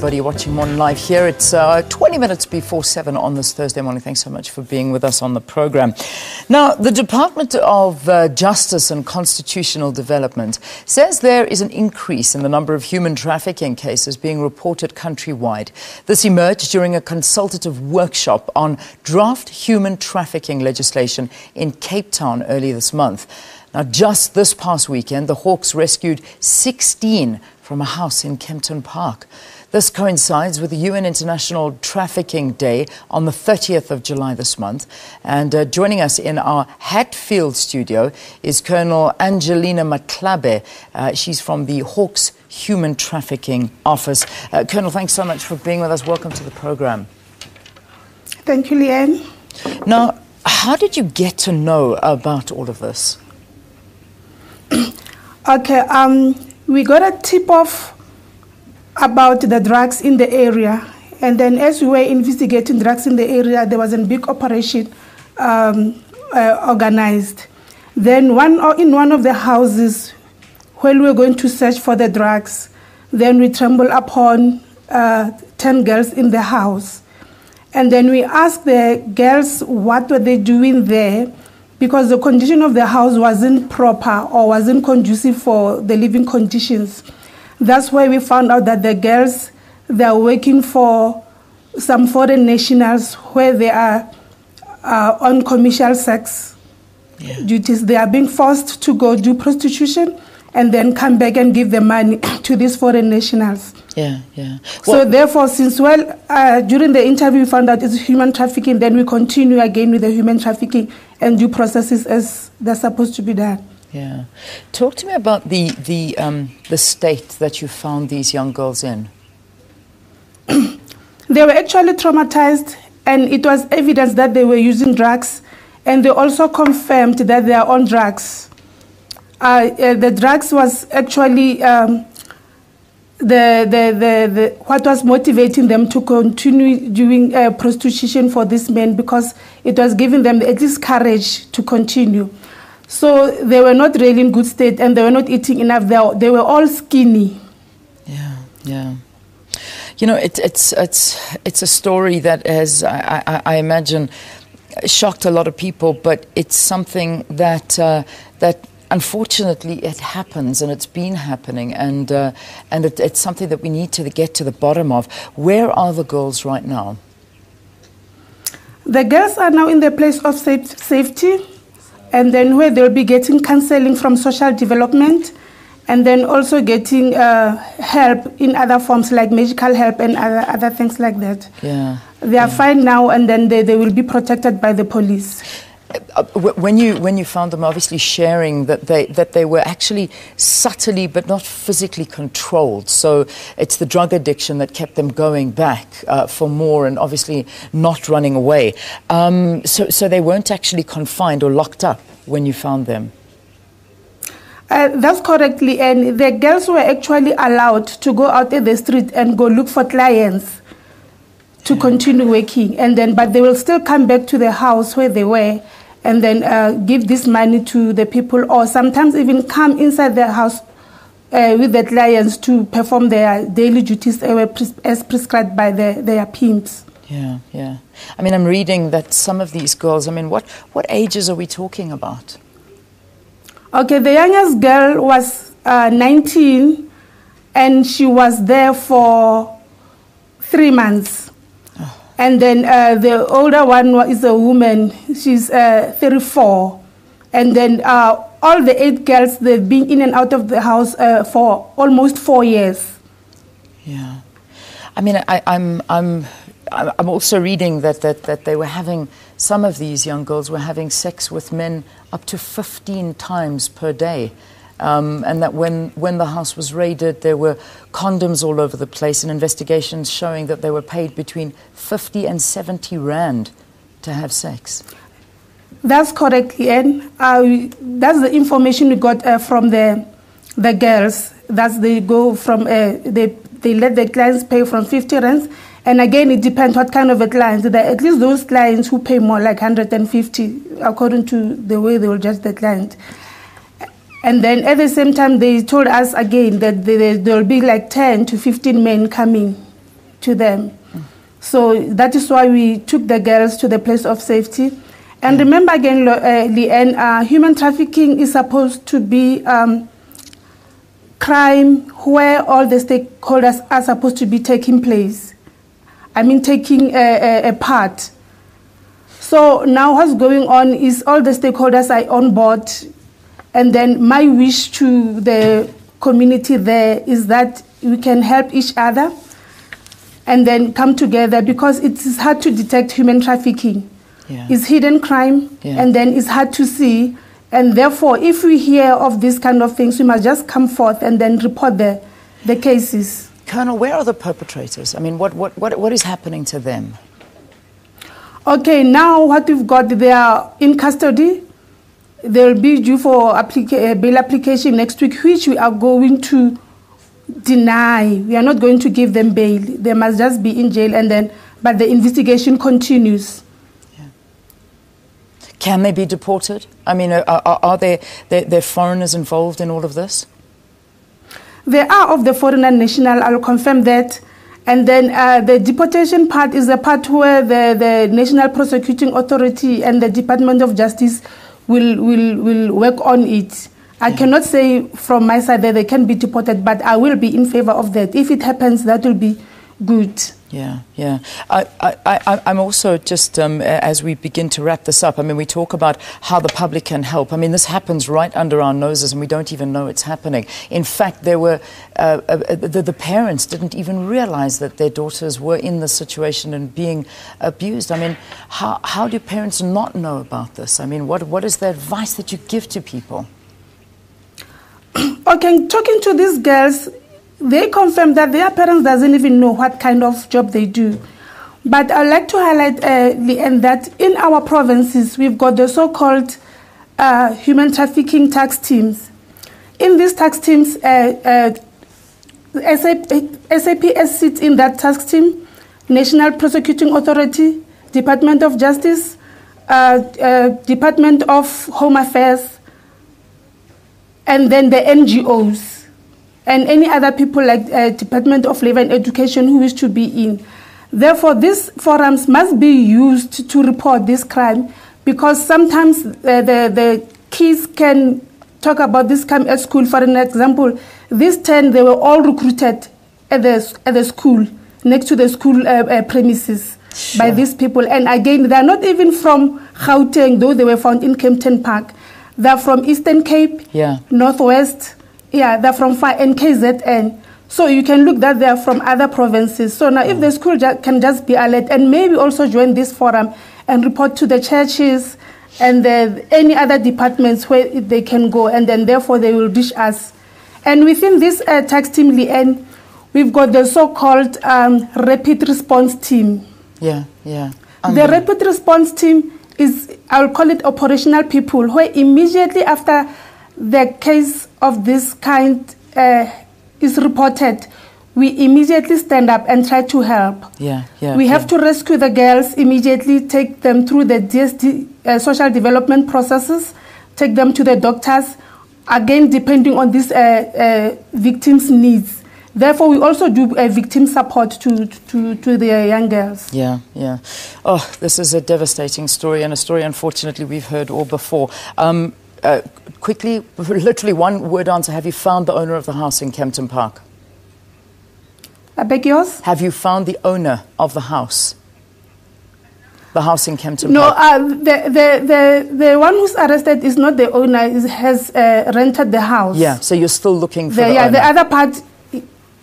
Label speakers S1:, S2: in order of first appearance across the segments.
S1: everybody watching Morning Live here. It's 20 minutes before 7 on this Thursday morning. Thanks so much for being with us on the program. Now, the Department of Justice and Constitutional Development says there is an increase in the number of human trafficking cases being reported countrywide. This emerged during a consultative workshop on draft human trafficking legislation in Cape Town early this month. Now, just this past weekend, the Hawks rescued 16 from a house in Kempton Park. This coincides with the UN International Trafficking Day on the 30th of July this month. And joining us in our Hatfield studio is Colonel Angelina Maklabe. She's from the Hawks Human Trafficking Office. Colonel, thanks so much for being with us. Welcome to the program.
S2: Thank you, Leanne.
S1: Now, how did you get to know about all of this?
S2: Okay, we got a tip-off about the drugs in the area. And then as we were investigating drugs in the area, there was a big operation organized. Then in one of the houses, when we were going to search for the drugs, then we stumbled upon 10 girls in the house. And then we asked the girls what were they doing there, because the condition of the house wasn't proper or wasn't conducive for the living conditions. That's why we found out that the girls, they are working for some foreign nationals where they are on commercial sex duties. They are being forced to go do prostitution and then come back and give the money to these foreign nationals.
S1: Yeah.
S2: So therefore, since during the interview we found out it's human trafficking, then we continue again with the human trafficking and due processes as they're supposed to be done.
S1: Yeah. Talk to me about the state that you found these young girls in.
S2: They were actually traumatized, and it was evidence that they were using drugs, and they also confirmed that they are on drugs. The drugs was actually what was motivating them to continue doing prostitution for these men, because it was giving them at least courage to continue. So they were not really in good state, and they were not eating enough. They were all skinny.
S1: Yeah. You know, it's a story that has, I imagine, shocked a lot of people, but it's something that unfortunately it happens, and it's been happening, and it's something that we need to get to the bottom of. Where are the girls right now?
S2: The girls are now in the place of safety, and then where they'll be getting counseling from social development, and then also getting help in other forms like medical help and other things like that.
S1: Yeah.
S2: They are fine now, and then they will be protected by the police.
S1: When you found them, obviously sharing that they were actually subtly but not physically controlled. So it's the drug addiction that kept them going back for more, and obviously not running away. So they weren't actually confined or locked up when you found them.
S2: That's correctly, and the girls were actually allowed to go out in the street and go look for clients to continue working, and then but they will still come back to the house where they were, and then give this money to the people, or sometimes even come inside their house with the clients to perform their daily duties as prescribed by their pimps.
S1: Yeah. I mean, I'm reading that some of these girls, I mean, what ages are we talking about?
S2: Okay, the youngest girl was 19, and she was there for 3 months. And then the older one is a woman. She's 34. And then all the 8 girls, they've been in and out of the house for almost 4 years.
S1: Yeah. I mean, I'm also reading that they were having, some of these young girls were having sex with men up to 15 times per day. And that when the house was raided, there were condoms all over the place, and investigations showing that they were paid between 50 and 70 rand to have sex.
S2: That's correct, Ian. That's the information we got from the girls. That's they go from they let the clients pay from 50 rands, and again it depends what kind of a client. At least those clients who pay more, like 150, according to the way they will judge the client. And then at the same time, they told us again that there will be like 10 to 15 men coming to them. So that is why we took the girls to the place of safety. And remember again, Leanne, human trafficking is supposed to be crime where all the stakeholders are supposed to be taking place. I mean, taking a part. So now what's going on is all the stakeholders are on board. And then my wish to the community there is that we can help each other and then come together, because it is hard to detect human trafficking.
S1: Yeah.
S2: It's hidden crime, and then it's hard to see. And therefore, if we hear of these kind of things, we must just come forth and then report the cases.
S1: Colonel, where are the perpetrators? I mean, what is happening to them?
S2: Okay, now what we've got, they are in custody. They'll be due for bail application next week, which we are going to deny. We are not going to give them bail. They must just be in jail, and then, but the investigation continues.
S1: Yeah. Can they be deported? I mean, are there foreigners involved in all of this?
S2: They are of the foreigner national, I'll confirm that. And then the deportation part is the part where the National Prosecuting Authority and the Department of Justice will work on it. I cannot say from my side that they can be deported, but I will be in favor of that. If it happens, that will be good.
S1: Yeah, yeah. I'm also just, as we begin to wrap this up, I mean, we talk about how the public can help. I mean, this happens right under our noses and we don't even know it's happening. In fact, there were, the parents didn't even realize that their daughters were in this situation and being abused. I mean, how do parents not know about this? I mean, what is the advice that you give to people?
S2: Okay, talking to these girls, they confirm that their parents doesn't even know what kind of job they do. But I'd like to highlight, Leanne, that in our provinces, we've got the so-called human trafficking task teams. In these task teams, SAPS sits in that task team, National Prosecuting Authority, Department of Justice, Department of Home Affairs, and then the NGOs. And any other people like Department of Labor and Education who wish to be in. Therefore, these forums must be used to report this crime, because sometimes the kids can talk about this crime at school. For an example, these 10, they were all recruited at the school, next to the school premises by these people. And again, they are not even from Gauteng, though they were found in Kempton Park. They are from Eastern Cape, Northwest. Yeah, they're from FAR and KZN. So you can look that they are from other provinces. So now if the school can just be alert and maybe also join this forum and report to the churches and any other departments where they can go, and then therefore they will reach us. And within this tax team, Leanne, we've got the so-called rapid response team.
S1: Yeah, yeah.
S2: The rapid response team is, I'll call it operational people, where immediately after the case of this kind is reported, we immediately stand up and try to help. We have to rescue the girls, immediately take them through the DSD social development processes, take them to the doctors, again depending on this victim's needs. Therefore, we also do victim support to the young girls. Yeah, yeah.
S1: Oh, this is a devastating story, and a story, unfortunately, we've heard all before. Quickly, literally one word answer. Have you found the owner of the house in Kempton Park?
S2: I beg yours?
S1: Have you found the owner of the house? The house in Kempton Park?
S2: No, the one who's arrested is not the owner, has rented the house.
S1: Yeah, so you're still looking for the owner.
S2: Yeah, the other part,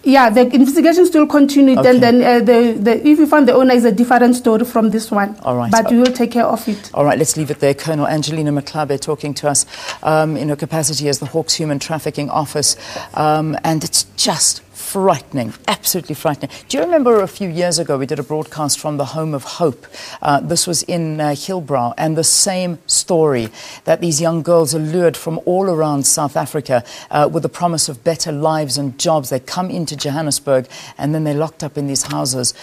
S2: yeah, the investigation still continued, and then if you find the owner is a different story from this one.
S1: All right.
S2: But we will take care of it.
S1: All right, let's leave it there. Colonel Angelina Maklabe talking to us in her capacity as the Hawks Human Trafficking Office, and it's just frightening, absolutely frightening. Do you remember a few years ago we did a broadcast from the Home of Hope? This was in Hillbrow, and the same story, that these young girls are lured from all around South Africa with the promise of better lives and jobs. They come into Johannesburg and then they're locked up in these houses,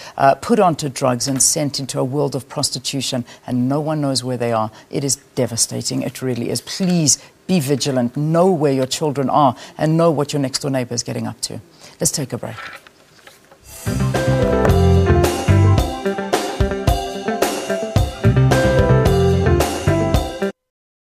S1: put onto drugs and sent into a world of prostitution, and no one knows where they are. It is devastating, it really is. Please be vigilant, know where your children are and know what your next door neighbour is getting up to. Let's take a break.